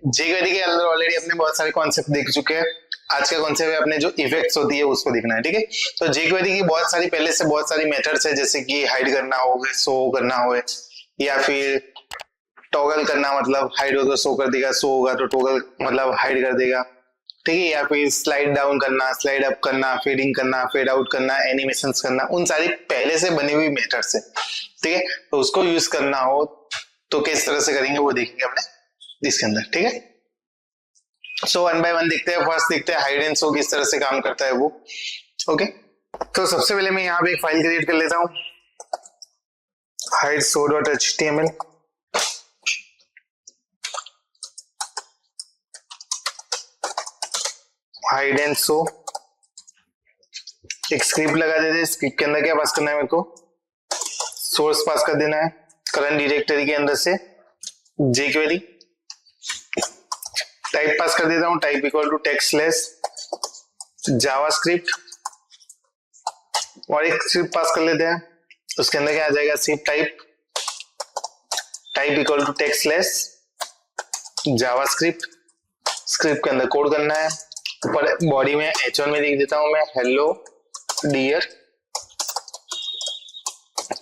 jQuery के अंदर already अपने बहुत सारे कॉन्सेप्ट देख चुके हैं। आज का कॉन्सेप्ट है अपने जो इफेक्ट्स होती है उसको देखना है, ठीक है। तो jQuery की बहुत सारी पहले से बहुत सारी मेथड्स है, जैसे कि हाइड करना हो, शो करना हो, या फिर टॉगल करना, मतलब हाइड हो तो शो कर देगा, शो होगा तो टॉगल मतलब हाइड कर देगा, ठीक है। या फिर स्लाइड डाउन करना, स्लाइड अप करना, फेडिंग करना, फेड आउट करना, एनिमेशंस करना, उन सारी पहले से बनी हुई मेथड्स है, ठीक है। तो उसको यूज करना हो तो किस तरह से करेंगे वो देखेंगे अपने इसके अंदर, ठीक है। सो वन बाय वन देखते हैं। फर्स्ट देखते हैं हाइड एंड शो किस तरह से काम करता है वो, ओके। तो सबसे पहले मैं यहाँ पे एक फाइल क्रिएट कर लेता हूँ, hide show.html। Hide and show एक स्क्रिप्ट लगा देते हैं। स्क्रिप्ट के अंदर क्या पास करना है, मेरे को सोर्स पास कर देना है करंट डायरेक्टरी के अंदर से jQuery। टाइप पास कर देता हूं, type equal to text slash JavaScript, और एक स्क्रिप्ट पास कर लेते हैं। उसके अंदर क्या आ जाएगा, सिर्फ type equal to text slash JavaScript. Script के अंदर कोड करना है। ऊपर बॉडी में H1 में लिख देता हूं मैं, हेलो डियर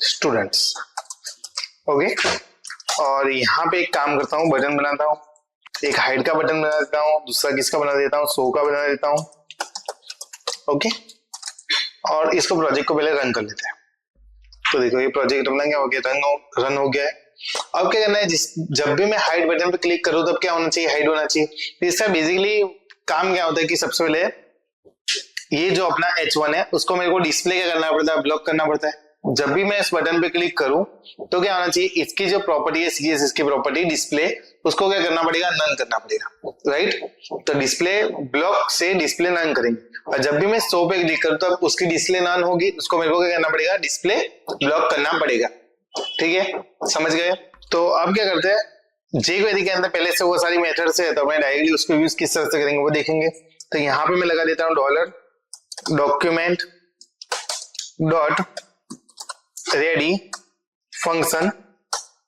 स्टूडेंट्स, ओके। और यहाँ पे एक काम करता हूँ, बटन बनाता हूँ, एक हाइड का बटन बना देता हूँ, दूसरा किसका बना देता हूँ, शो का बना देता हूँ, ओके। और इसको प्रोजेक्ट को पहले रन कर लेते हैं। तो देखो ये प्रोजेक्ट अपना क्या हो गया, रन हो गया है। अब क्या करना है, जब भी मैं हाइड बटन पे क्लिक करूँ तब क्या होना चाहिए, हाइड होना चाहिए। तो इसका बेसिकली काम क्या होता है कि सबसे पहले ये जो अपना H1 है उसको मेरे को डिस्प्ले क्या करना पड़ता है, ब्लॉक करना पड़ता है। जब भी मैं इस बटन पे क्लिक करूं तो क्या होना चाहिए, इसकी जो प्रॉपर्टी है CSS की प्रॉपर्टी डिस्प्ले, उसको क्या करना पड़ेगा, नन करना पड़ेगा, राइट। तो डिस्प्ले ब्लॉक से डिस्प्ले नन करेंगे, और जब भी मैं शो पे क्लिक करूं तब उसकी डिस्प्ले नन होगी, उसको मेरे को क्या करना पड़ेगा, डिस्प्ले ब्लॉक करना पड़ेगा, ठीक है, समझ गए। तो अब क्या करते हैं, jQuery के अंदर पहले से वो सारी मेथड्स है, तो मैं डायरेक्टली उसको यूज किस तरह से करेंगे वो देखेंगे। तो यहाँ पे मैं लगा देता हूँ $document डॉट रेडी फंक्शन,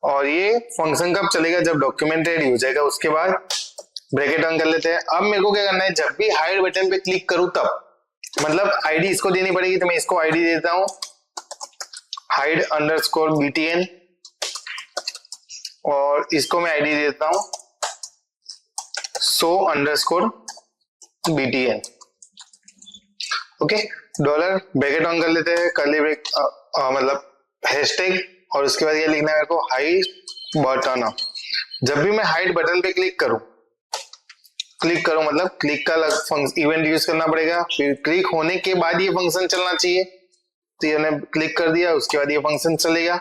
और ये फंक्शन कब चलेगा, जब डॉक्यूमेंट रेडी हो जाएगा। उसके बाद ब्रैकेट ऑन कर लेते हैं। अब मेरे को क्या करना है, जब भी हाइड बटन पे क्लिक करूं तब, मतलब आईडी इसको देनी पड़ेगी, तो मैं इसको आईडी देता हूं hide_btn, और इसको मैं आईडी देता हूं show_btn, okay. Dollar bracket on कर लेते हैं, कर्ली ब्रेक मतलब हैशटैग, और उसके बाद ये लिखना है मेरे को हाइड बटन। जब भी मैं हाइड बटन पे क्लिक करूं मतलब क्लिक का इवेंट यूज करना पड़ेगा, फिर क्लिक होने के बाद ये फंक्शन चलना चाहिए। तो ये मैंने क्लिक कर दिया, उसके बाद ये फंक्शन चलेगा।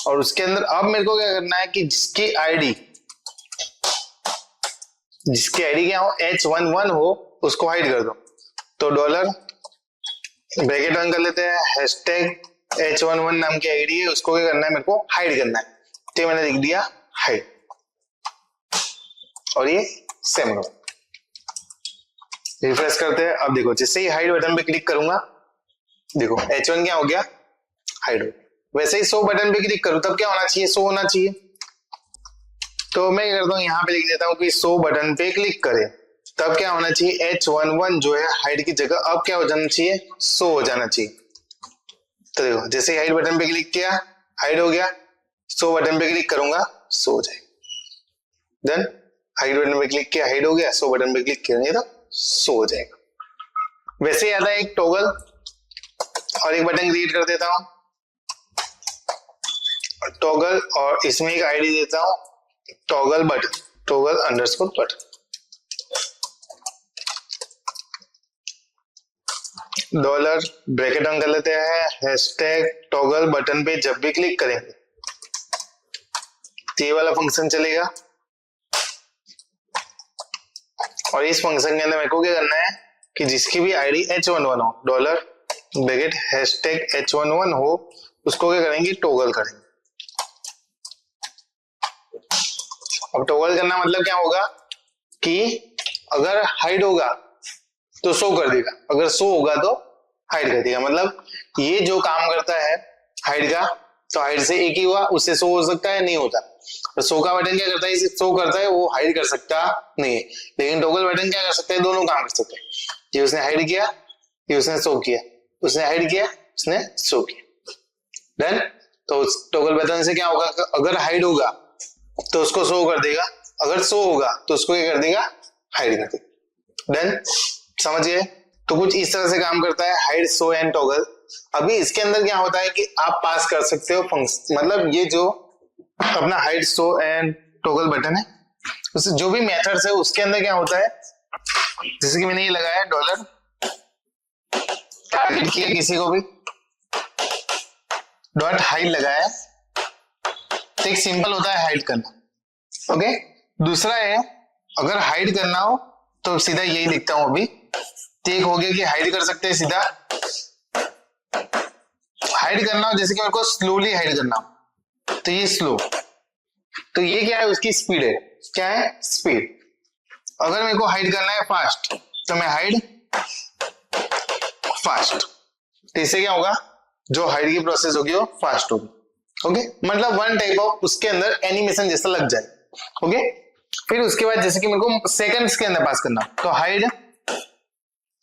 और उसके अंदर अब मेरे को क्या करना है कि जिसकी आईडी क्या हो, H11 हो, उसको हाइड कर दो। तो डॉलर ब्रैकेट ऑन कर लेते हैं, हैशटैग H11 नाम की आईडी है, उसको क्या करना है, मेरे को हाइड करना है। तो मैंने लिख दिया हाइड, और ये सेम करो, रिफ्रेश करते हैं। अब देखो जैसे ही हाइड बटन पे क्लिक करूंगा, देखो H1 क्या हो गया, हाइड हो गया। वैसे ही शो बटन पे क्लिक करूं तब क्या होना चाहिए, शो होना चाहिए। तो मैं क्या करता हूँ, यहाँ पे लिख देता हूँ कि शो बटन पे क्लिक करें तब क्या होना चाहिए, H11 जो है हाइड की जगह अब क्या हो जाना चाहिए, शो हो जाना चाहिए। तो देखो जैसे ही हाइड बटन पे क्लिक किया, हाइड हो गया, शो बटन पे क्लिक करूंगा, शो हो जाएगा। देन हाइड बटन पे क्लिक किया, हाइड हो गया, शो बटन पे क्लिक करेंगे तो शो हो जाएगा। वैसे ही आता है एक टॉगल, और एक बटन क्रिएट कर देता हूं टॉगल, और इसमें एक आईडी देता हूं toggle button, toggle underscore button. Dollar bracket on कर लेते हैं, हैशटैग टॉगल बटन पे जब भी क्लिक करेंगे तो ये वाला फंक्शन चलेगा। और इस फंक्शन के अंदर मेरे को क्या करना है कि जिसकी भी आईडी H11 हो, डॉलर ब्रैकेट हैशटैग H11 हो, उसको क्या करेंगे, टॉगल करेंगे। अब टॉगल करना मतलब क्या होगा कि अगर हाइड होगा तो शो कर देगा, अगर शो होगा तो हाइड कर देगा। मतलब ये जो काम करता है हाइड का, तो हाइड से एक ही हुआ, उससे शो हो सकता है, नहीं होता। तो शो का बटन क्या करता है, इसे शो करता है, वो हाइड कर सकता नहीं है। लेकिन टॉगल बटन क्या कर सकता है, दोनों काम कर सकते हैं। ये उसने हाइड किया, ये उसने शो किया, उसने हाइड किया, उसने शो किया। डन। तो टॉगल बटन से क्या होगा, अगर हाइड होगा तो उसको शो कर देगा, अगर शो होगा तो उसको क्या कर देगा, हाइड कर देगा। डन, समझ गए। तो कुछ इस तरह से काम करता है हाइड, शो एंड टॉगल। अभी इसके अंदर क्या होता है कि आप पास कर सकते हो फंक्शन, मतलब ये जो अपना hide, show and toggle button है, उससे जो भी मेथड्स है उसके अंदर क्या होता है, जैसे कि मैंने ये लगाया डॉलर, हाइड किया किसी को भी, डॉट हाइड लगाया, तो एक सिंपल होता है हाइड करना। ओके, दूसरा है अगर हाइड करना हो तो सीधा यही लिखता हूं अभी। तो एक हो गया कि हाइड कर सकते हैं सीधा, हाइड करना हो जैसे कि मेरे को स्लोली हाइड करना हो तो ये स्लो, तो ये क्या है, उसकी स्पीड है, क्या है, स्पीड। अगर मेरे को हाइड करना है फास्ट तो मैं हाइड फास्ट, तो इससे क्या होगा, जो हाइड की प्रोसेस होगी वो फास्ट होगी। ओके, मतलब वन टाइप ऑफ उसके अंदर एनिमेशन जैसा लग जाए। ओके, फिर उसके बाद जैसे कि मेरे को सेकंड्स के अंदर पास करना तो हाइड,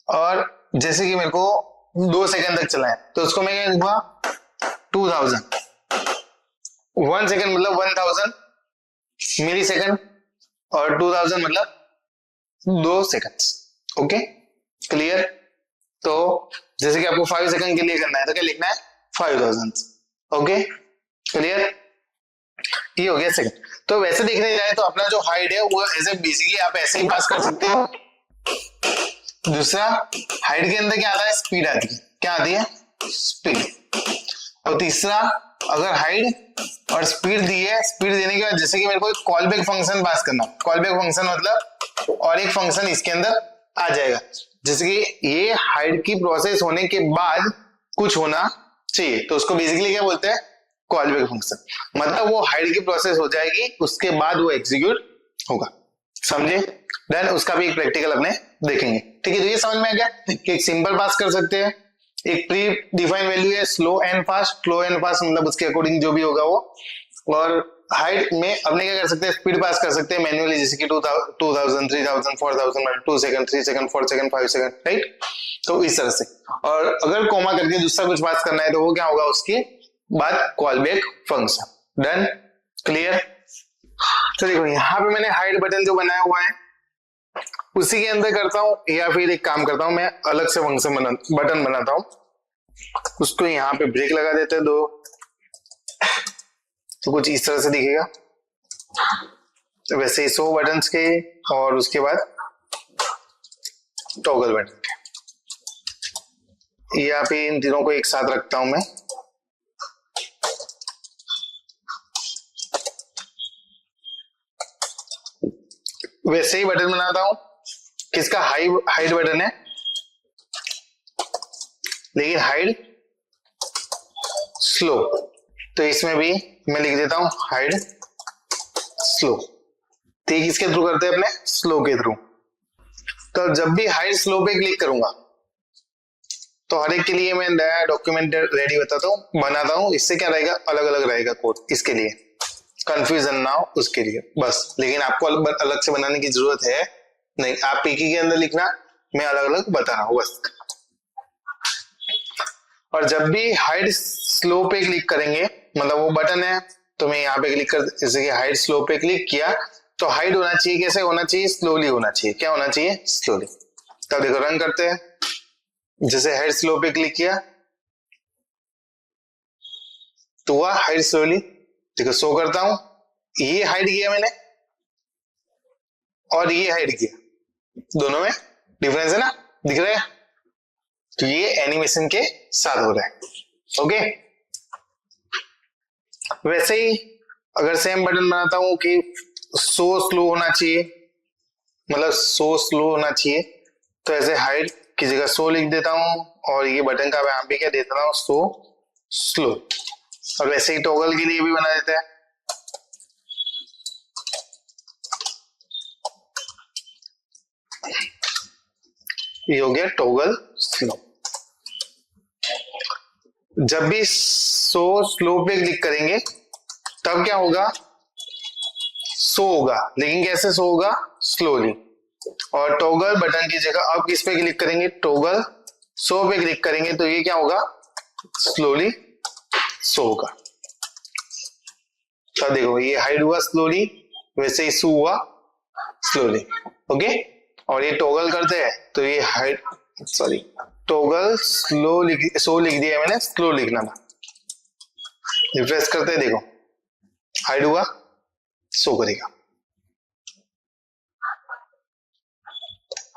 और जैसे कि मेरे को 2 सेकंड तक चला है तो उसको मैं क्या लिखूंगा, 2000, 1 सेकंड मतलब 1000 मिली सेकंड, और 2000 मतलब 2 सेकंड्स। Okay, clear. तो जैसे कि आपको 5 सेकंड के लिए करना है तो क्या लिखना है, 5000। ओके, क्लियर, ये हो गया सेकंड। तो वैसे देखने जाए तो अपना जो हाइड है वो ऐसे बेसिकली आप ऐसे ही पास कर सकते हो। दूसरा, हाइड के अंदर क्या आता है, स्पीड आती है, क्या आती है, स्पीड। और तीसरा, अगर हाइड और स्पीड दी है, स्पीड देने के बाद जैसे कि मेरे को एक कॉल बैक फंक्शन पास करना, कॉल बैक फंक्शन मतलब और एक फंक्शन इसके अंदर आ जाएगा, जैसे कि ये हाइड की प्रोसेस होने के बाद कुछ होना चाहिए तो उसको बेसिकली क्या बोलते हैं, कॉल बैक फंक्शन। मतलब वो हाइड की प्रोसेस हो जाएगी, उसके बाद वो एग्जीक्यूट होगा। समझे। देन उसका भी एक प्रैक्टिकल अपने देखेंगे। ठीक है, तो ये समझ में आ गया कि एक सिंपल पास कर सकते हैं, एक प्री डिफाइंड वैल्यू है slow and fast, slow and fast मतलब उसके अकॉर्डिंग जो भी होगा वो। और हाइड में अपने क्या कर सकते हैं, स्पीड पास कर सकते हैं मैन्युअली, जैसे कि 2000 3000 4000 2 second 3 second 4 second 5 second, right. तो इस तरह से। और अगर कॉमा करके दूसरा कुछ पास करना है तो वो क्या होगा, उसकी बाद call back function. Done, clear. तो देखो यहाँ पे मैंने हाइड बटन जो बनाया हुआ है उसी के अंदर करता हूं, या फिर एक काम करता हूं, मैं अलग से फंक्शन बटन बनाता हूं, उसको यहाँ पे ब्रेक लगा देते हैं 2, तो कुछ इस तरह से दिखेगा। तो वैसे ही 100 बटन्स के, और उसके बाद टॉगल बटन के, यहाँ पे इन तीनों को एक साथ रखता हूं मैं। वैसे ही बटन बनाता हूं, किसका, हाइड बटन है, लेकिन हाइड स्लो, तो इसमें भी मैं लिख देता हूं हाइड स्लो। तो ये किसके थ्रू करते हैं, अपने स्लो के थ्रू। तो जब भी हाइड स्लो पे क्लिक करूंगा तो हर एक के लिए मैं नया डॉक्यूमेंट रेडी बनाता हूं, इससे क्या रहेगा, अलग अलग रहेगा कोड, इसके लिए कंफ्यूजन ना हो उसके लिए बस। लेकिन आपको अलग से बनाने की जरूरत है नहीं, आप एक ही के अंदर लिखना, मैं अलग अलग बता रहा हूं बस। और जब भी हाइड स्लो पे क्लिक करेंगे, मतलब वो बटन है तो मैं यहाँ पे क्लिक कर, जैसे कि हाइड स्लो पे क्लिक किया तो हाइड होना चाहिए, कैसे होना चाहिए, स्लोली होना चाहिए। क्या होना चाहिए, स्लोली। तब देखो रन करते हैं, जैसे हाइड स्लो पे क्लिक किया तो हुआ हाइड स्लोली। देखो शो करता हूं, ये हाइड किया मैंने और ये हाइड किया, दोनों में डिफरेंस है ना, दिख रहा है। तो ये एनिमेशन के साथ हो रहा है। ओके, वैसे ही अगर सेम बटन बनाता हूं कि सो स्लो होना चाहिए, मतलब सो स्लो होना चाहिए, तो ऐसे हाइड की जगह सो लिख देता हूं, और ये बटन का यहां पे क्या दे देता हूं, सो स्लो। और वैसे ही टॉगल के लिए भी बना देते हैं, ये हो गया टॉगल स्लो। जब भी सो स्लो पे क्लिक करेंगे तब क्या होगा, शो होगा, लेकिन कैसे शो होगा, स्लोली। और टॉगल बटन की जगह अब किस पे क्लिक करेंगे, टॉगल शो पे क्लिक करेंगे तो ये क्या होगा, स्लोली शो होगा। तो देखो ये हाइड हुआ स्लोली, वैसे ही शो हुआ स्लोली। ओके, और ये टॉगल करते हैं तो ये हाइड, सॉरी टॉगल स्लो लिख, शो लिख दिया मैंने, स्लो लिखना था। रिफ्रेश करते हैं, देखो हाइड हुआ, शो करेगा।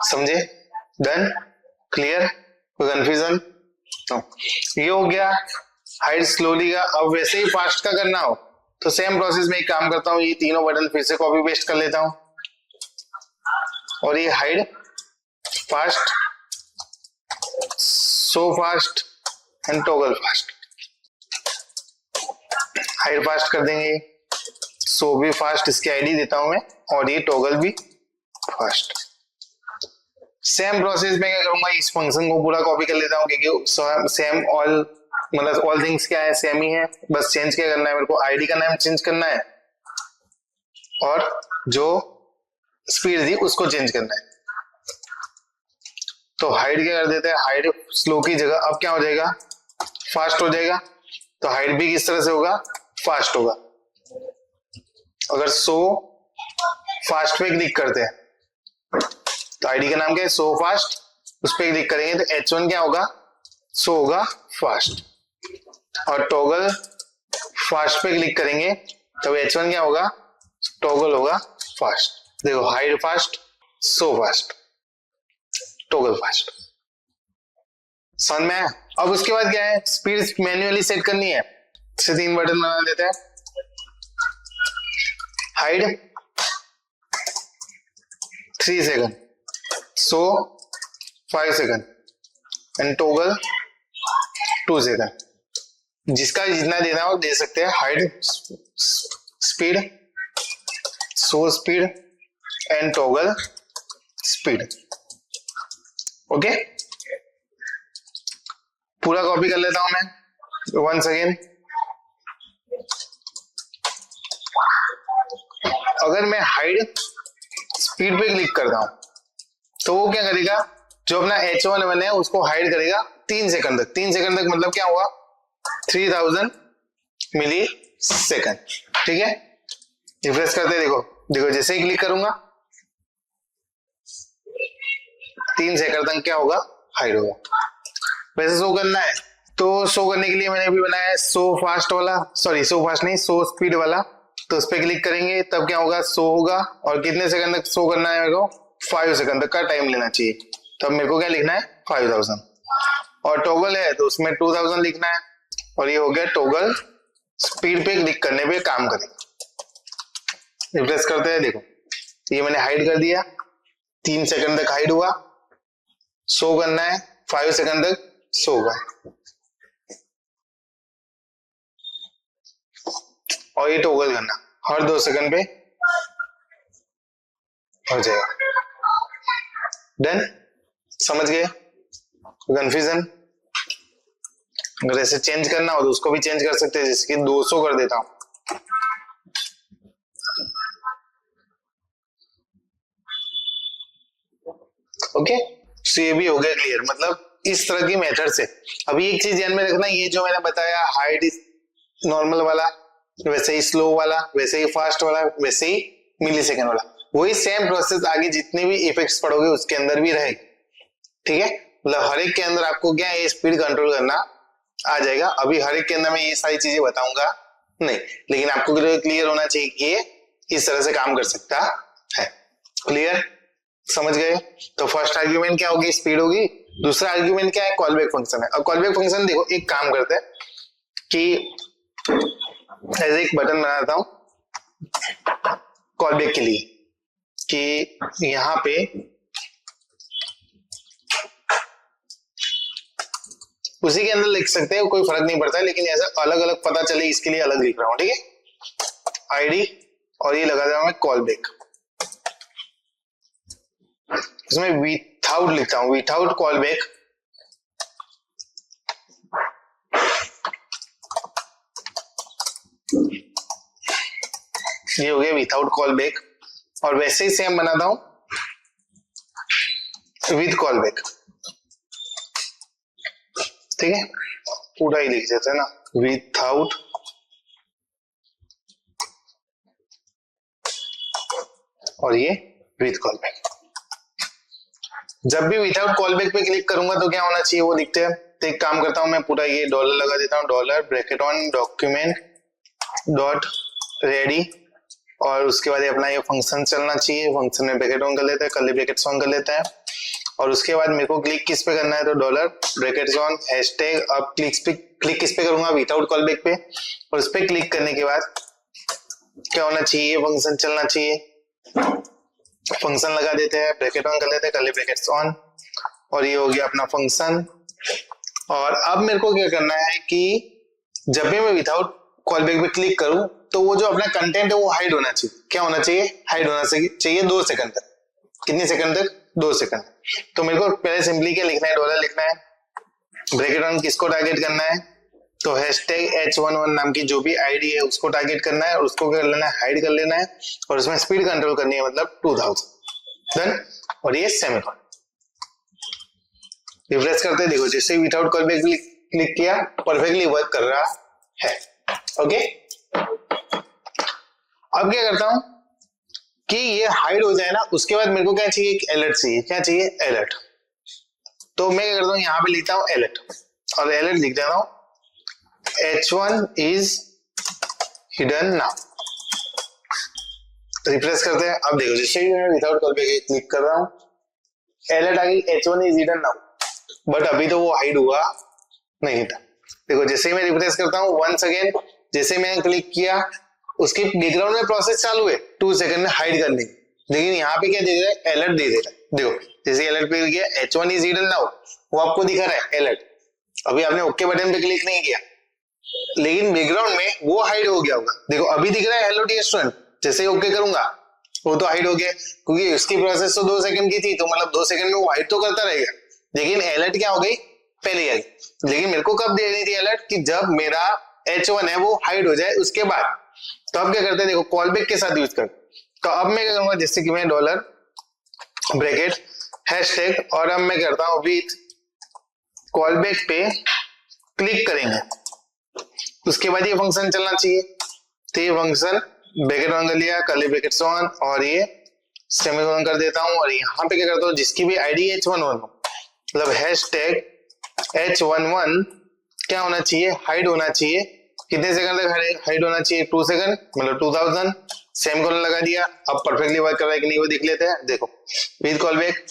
समझे, डन, क्लियर, कोई कंफ्यूजन? ये हो गया हाइड स्लोली का। अब वैसे ही फास्ट का करना हो तो सेम प्रोसेस में एक काम करता हूँ, ये तीनों बटन फिर से कॉपी पेस्ट कर लेता हूं और ये hide fast, so fast and toggle fast, hide fast कर देंगे, सो भी फास्ट, इसकी आईडी देता हूं मैं, और ये टॉगल भी फास्ट। सेम प्रोसेस में क्या करूंगा, इस फंक्शन को पूरा कॉपी कर लेता हूं क्योंकि सेम ऑल, मतलब ऑल थिंग्स क्या है, सेम ही है, बस चेंज क्या करना है मेरे को, आईडी का नाम चेंज करना है और जो स्पीड थी उसको चेंज करना है। तो हाइड क्या कर देते हैं, हाइड स्लो की जगह अब क्या हो जाएगा, फास्ट हो जाएगा। तो हाइड भी किस तरह से होगा, फास्ट होगा। अगर सो फास्ट पे क्लिक करते हैं तो आईडी का नाम क्या है, सो फास्ट, उस पर क्लिक करेंगे तो H1 क्या होगा, सो होगा फास्ट, और टॉगल फास्ट पे क्लिक करेंगे तो H1 क्या होगा, टॉगल होगा फास्ट। देखो hide fast, so fast, toggle fast, समझ में आया? अब उसके बाद क्या है, स्पीड मैन्युअली सेट करनी है, इसे 3 बटन बना देते हैं, hide 3 second, so 5 second and toggle 2 second. जिसका जितना देना हो दे सकते हैं, hide speed, so speed and toggle speed. Okay, पूरा कॉपी कर लेता हूं मैं वंस अगेन। अगर मैं हाइड स्पीड पे क्लिक करता हूं तो वो क्या करेगा, जो अपना H1 है उसको हाइड करेगा 3 सेकंड तक। 3 सेकंड तक मतलब क्या हुआ, 3000 मिली सेकंड। ठीक है, रिफ्रेश करते, देखो देखो जैसे ही क्लिक करूंगा 3 सेकंड तक क्या होगा, हाइड होगा। वैसे शो करना है तो शो करने के लिए मैंने अभी बनाया है शो फास्ट वाला, सॉरी शो फास्ट नहीं, शो स्पीड वाला। तो उस पर क्लिक करेंगे तब क्या होगा, शो होगा, और कितने सेकंड तक शो करना है मेरे को, 5 सेकंड तक का टाइम लेना चाहिए। तब मेरे को क्या लिखना है, 5000। और टॉगल है तो उसमें 2000 लिखना है, और ये हो गया टॉगल स्पीड पे क्लिक करने पे काम करेगा। रिफ्रेश करते हैं, देखो ये मैंने हाइड कर दिया, 3 सेकंड तक हाइड हुआ, शो करना है 5 सेकंड तक शो होगा, और ये टॉगल करना हर 2 सेकंड पे हो जाएगा। डन, समझ गए, कंफ्यूजन? अगर ऐसे चेंज करना हो तो उसको भी चेंज कर सकते हैं, जैसे कि 200 कर देता हूं। ओके, तो ये भी हो गया क्लियर, मतलब इस तरह की मेथड से। अभी एक चीज ध्यान में रखना, ये जो मैंने बताया हाइड नॉर्मल वाला, वैसे ही स्लो वाला, वैसे ही फास्ट वाला, वैसे ही मिली सेकेंड वाला, वही सेम प्रोसेस आगे जितने भी इफेक्ट्स पढ़ोगे उसके अंदर भी रहेगी। ठीक है, मतलब हर एक के अंदर आपको क्या है, स्पीड कंट्रोल करना आ जाएगा। अभी हर एक के अंदर मैं ये सारी चीजें बताऊंगा नहीं, लेकिन आपको क्लियर होना चाहिए कि ये इस तरह से काम कर सकता है। क्लियर, समझ गए? तो फर्स्ट आर्ग्यूमेंट क्या होगी, स्पीड होगी। दूसरा आर्ग्यूमेंट क्या है, कॉलबैक फंक्शन है। अब कॉलबैक फंक्शन देखो, एक काम करते हैं कि ऐसे एक बटन बनाता हूं कॉलबैक के लिए, कि यहां पे उसी के अंदर लिख सकते हैं, कोई फर्क नहीं पड़ता है, लेकिन ऐसा अलग अलग पता चले इसके लिए अलग लिख रहा हूं। ठीक है, आईडी, और ये लगा देता हूं मैं कॉलबैक, इसमें विथआउट लिखता हूं, विथआउट कॉलबैक ये हो गया विदाउट कॉल बैक। और वैसे ही सेम बनाता हूं विद कॉल बैक। ठीक है, पूरा ही लिख देते हैं ना, विदाउट और ये विद कॉल बैक। जब भी विदाउट कॉल बैक पे क्लिक करूंगा तो क्या होना चाहिए वो दिखते हैं। तो एक काम करता हूं मैं, पूरा ये डॉलर लगा देता हूं, dollar bracket on document dot ready, और उसके बाद अपना ये फंक्शन चलना चाहिए। फंक्शन में ब्रैकेट ऑन कर लेते हैं, कर्ली ब्रैकेट्स ऑन कर लेता है। और उसके बाद मेरे को क्लिक किस पे करना है, तो डॉलर ब्रैकेट्स ऑन हैशटैग। अब क्लिक किस पे करूंगा, विदाउट कॉल बैक पे। और उस पे क्लिक करने के बाद क्या होना चाहिए, फंक्शन चलना चाहिए। फंक्शन लगा देते हैं, ब्रैकेट ऑन कर लेते हैं, कर्ली ब्रैकेट्स ऑन, और ये हो गया अपना फंक्शन। और अब मेरे को क्या करना है कि जब भी मैं विदाउट कॉल बैक पे क्लिक करूं तो वो जो अपना कंटेंट है वो हाइड होना चाहिए। क्या होना चाहिए, हाइड होना चाहिए 2 सेकंड तक। कितने सेकंड तक, 2 सेकंड। तो मेरे को पहले सिंपली क्या लिखना है, डॉलर लिखना है, ब्रैकेट ऑन किसको टारगेट करना है, तो हैशटैग H11 नाम की जो भी आईडी है उसको टारगेट करना है, और उसको क्या कर लेना है, हाइड कर लेना है, और उसमें स्पीड कंट्रोल करनी है, मतलब 2000। डन। और ये सेमीकोलन। रिफ्रेश करते देखो, जैसे विदाउट कॉल बैक क्लिक किया, परफेक्टली वर्क कर रहा है। ओके, अब क्या करता हूं कि ये हाइड हो जाए ना, उसके बाद मेरे को क्या चाहिए, एक अलर्ट चाहिए। क्या चाहिए, अलर्ट। तो मैं क्या करता हूं, यहां पे लिखता हूं अलर्ट, और अलर्ट लिख देता हूं H1 is hidden now। Refresh करते हैं। अब देखो, जैसे ही मैं विदाउट कॉल बैक क्लिक कर रहा हूं, अलर्ट आ गई H1 is hidden now, but अभी तो वो हाइड हुआ नहीं था। देखो, जैसे ही मैं रिफ्रेश करता हूं, वंस अगेन जैसे मैंने क्लिक किया, उसके बैकग्राउंड में प्रोसेस चालू है 2 सेकंड में हाइड करने की, लेकिन यहाँ पे क्या दे रहा है, अलर्ट दे रहा है। देखो, जैसे अलर्ट पे गया H1 is hidden now, वो आपको दिखा रहा है अलर्ट। अभी आपने ओके बटन पे क्लिक नहीं किया, लेकिन बैकग्राउंड में वो हाइड हो गया होगा। देखो, अभी दिख रहा है हेलो डियर स्टूडेंट, जैसे ही ओके करूंगा वो तो हाइड हो गया, क्योंकि उसकी प्रोसेस तो 2 सेकंड की थी, तो मतलब 2 सेकंड में वो हाइड तो करता रहेगा, लेकिन अलर्ट क्या हो गई, पहले आई। लेकिन मेरे को कब दे रही थी अलर्ट, कि जब मेरा H1 है वो हाइड हो जाए उसके बाद। तो अब क्या करते हैं, देखो कॉल बैक के साथ यूज कर। तो अब मैं क्या करूंगा, जैसे कि मैं डॉलर ब्रैकेट हैशटैग, और अब मैं करता हूं विथ कॉल बैक पे क्लिक करेंगे, उसके बाद ये फंक्शन चलना चाहिए। तो ये फंक्शन ब्रैकेट ऑन कर लिया, कर्ली ब्रैकेट्स ऑन, और ये सेमीकोलन कर देता हूं। और यहाँ पे क्या करता हूँ, जिसकी भी आईडी H11 मतलब हैशटैग H11 क्या होना चाहिए, हाइड होना चाहिए। कितने सेकंड तक हाइड होना चाहिए, 2 सेकंड, मतलब 2000। सेमीकोलन लगा दिया। अब परफेक्टली वर्क कर रहा है कि नहीं वो देख लेते हैं। देखो, विद कॉल बैक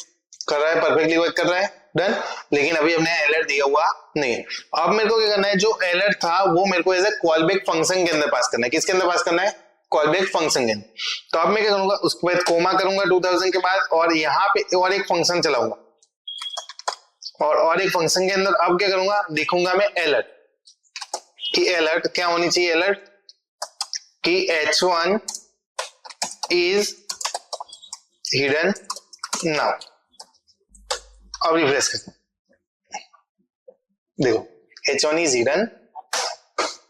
कर रहा है, परफेक्टली वर्क कर रहा है, डन। लेकिन अभी हमने अलर्ट दिया हुआ नहीं है। अब मेरे को क्या करना है, जो अलर्ट था वो मेरे को as a call back function के अंदर पास करना है। किसके अंदर पास करना है, कॉल बैक फंक्शन के अंदर। तो अब मैं क्या करूंगा, उसके बाद कोमा करूंगा 2000 के बाद, और यहाँ पे और एक फंक्शन चलाऊंगा, और एक फंक्शन के अंदर अब क्या करूंगा, देखूंगा मैं अलर्ट, कि अलर्ट क्या होनी चाहिए, अलर्ट कि H1 is hidden now। अब रिफ्रेश करते हैं, देखो H1 is hidden।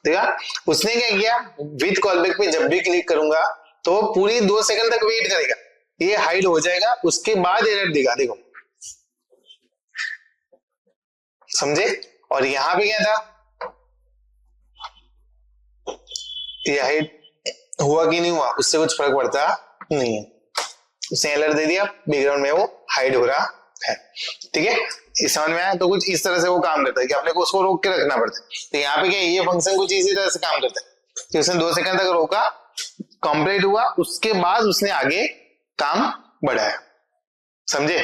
देखा, उसने क्या किया, विद कॉल बैक पे जब भी क्लिक करूंगा तो पूरी 2 सेकंड तक वेट करेगा, ये हाइड हो जाएगा, उसके बाद एरर देगा। देखो, समझे। और यहां पे क्या था, ये हाइड हुआ कि नहीं हुआ उससे कुछ फर्क पड़ता नहीं है, उसने अलर्ट दे दिया, बैकग्राउंड में वो हाइड हो रहा है। ठीक है, इस समझ में आया। तो कुछ इस तरह से वो काम करता है कि अपने को उसको रोक के रखना पड़ता है। तो यहाँ पे क्या, ये फंक्शन कुछ इसी तरह से काम करता है कि उसने 2 सेकंड तक रोका, कंप्लीट हुआ, उसके बाद उसने आगे काम बढ़ाया। समझे।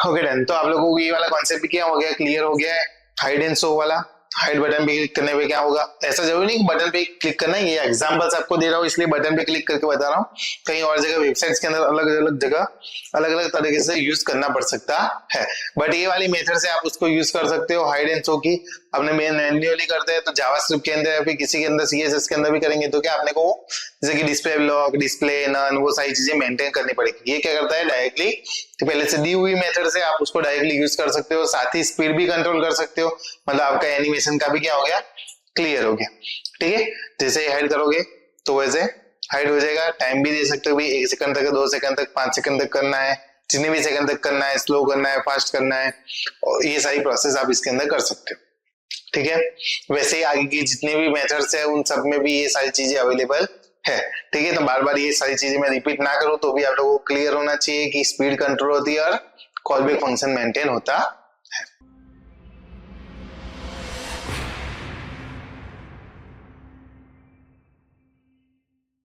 Okay done. तो आप लोगों को ये वाला कॉन्सेप्ट क्या हो गया, क्लियर हो गया है। हाइड एंड शो वाला, हाइड बटन पे क्लिक करने पे क्या होगा, ऐसा जरूरी नहीं बटन पे क्लिक करना है, ये एग्जांपल्स आपको दे रहा हूँ इसलिए बटन पे क्लिक करके बता रहा हूँ। कहीं और जगह वेबसाइट्स के अंदर अलग अलग जगह अलग अलग तरीके से यूज करना पड़ सकता है, बट ये वाली मेथड से आप उसको यूज कर सकते हो हाइड एंड शो की। अपने मेन मैन्युअली करते हैं तो जावास्क्रिप्ट के अंदर या फिर किसी के अंदर CSS के अंदर भी करेंगे तो क्या अपने को जैसे कि डिस्प्ले ब्लॉक, डिस्प्ले नन, वो सारी चीजें मेंटेन करनी पड़ेगी। ये क्या करता है, डायरेक्टली तो पहले से दी हुई मेथड से आप उसको डायरेक्टली यूज कर सकते हो, साथ ही स्पीड भी कंट्रोल कर सकते हो, मतलब आपका एनिमेशन का भी क्या हो गया, क्लियर हो गया। ठीक है, जैसे हाइड करोगे तो वैसे हाइड हो जाएगा। टाइम भी दे सकते हो भाई, 1 सेकंड तक, 2 सेकंड तक, 5 सेकंड तक करना है, जितने भी सेकंड तक करना है, स्लो करना है, फास्ट करना है, और ये सारी प्रोसेस आप इसके अंदर कर सकते हो। ठीक है, वैसे ही आगे की जितने भी मेथड्स है उन सब में भी ये सारी चीजें अवेलेबल है। ठीक है, तो बार बार ये सारी चीजें मैं रिपीट ना करूं तो भी आप लोगों को क्लियर होना चाहिए कि स्पीड कंट्रोल होती है और कॉलबैक फंक्शन मेंटेन होता